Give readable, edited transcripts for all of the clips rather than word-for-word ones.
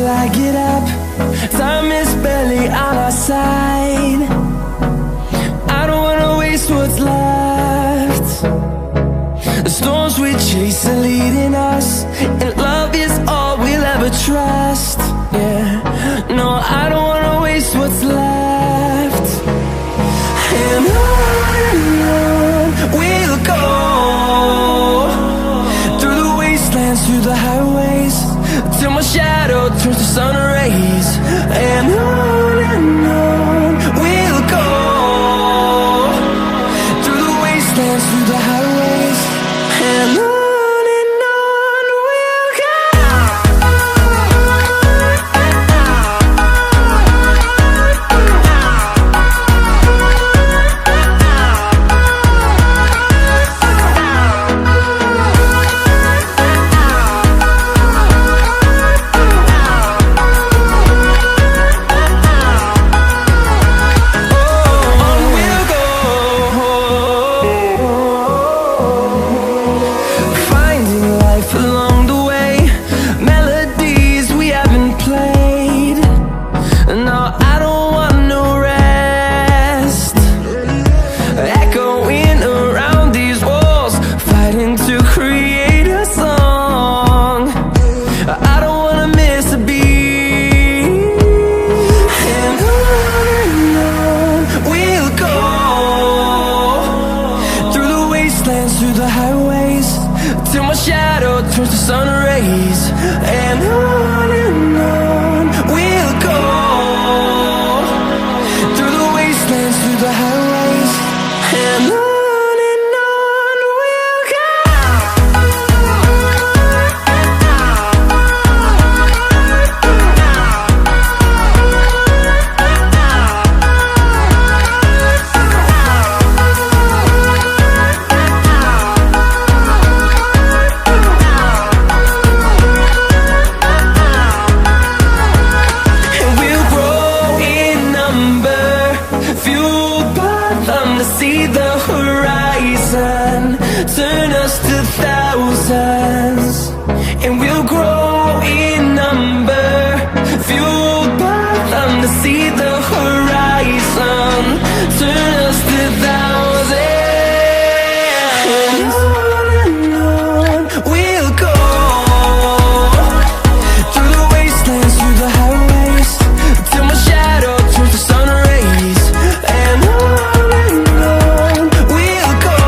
till I get up. Time is barely on our side. I don't wanna waste what's left. The storms we chase are leading us, and love is all we'll ever trust. Yeah, no, I don't wanna waste what's left. And on we'll go, through the wastelands, through the highways, till my shadow turns to sun rays. And on we'll go, through the wastelands, through the highways, and on we'll go. Through the highways, till my shadow turns to sun rays. And on we'll go, through the wastelands, through the highways, and on we'll go. See the horizon, turn us to thousands, and we'll grow in number, fueled by them. To see the horizon, turn us to thousands, and on we'll go, through the wastelands, through the highways, till my shadow turns to sun rays. And on we'll go.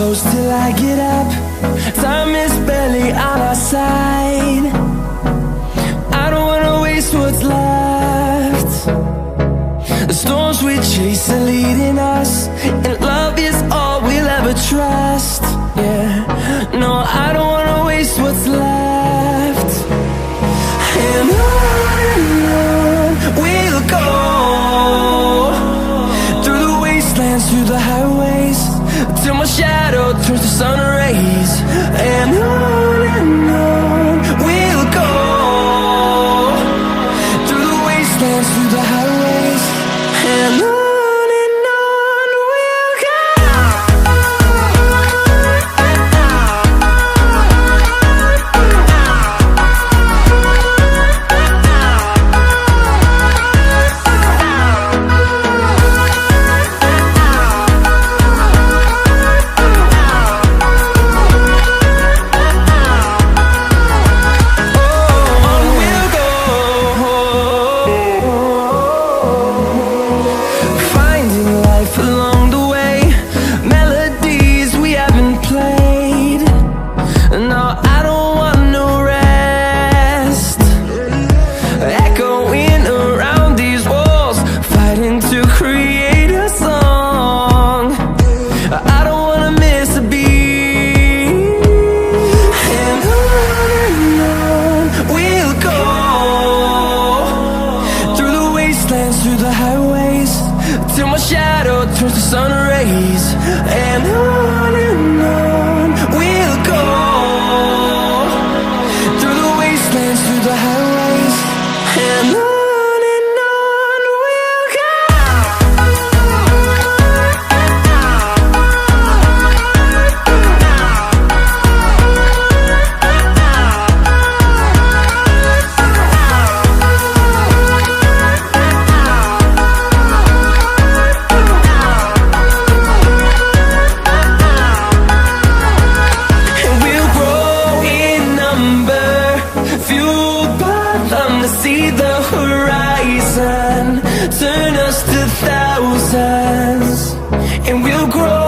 close till I get up. Time is barely on our side. I don't wanna waste what's left. The storms we chase are leading us, and love is all we'll ever trust. Yeah, no, I don't wanna waste what's left. And on we'll go, through the wastelands, through the highways, till my shadow turns to sun rays. And on we'll go, through the wastelands, through the highways, and on we'll go. Through the highways, till my shadow turns to sun rays. And on we'll go, through the wastelands, through the highways, and on we'll go. See the horizon turn us to thousands, and we'll grow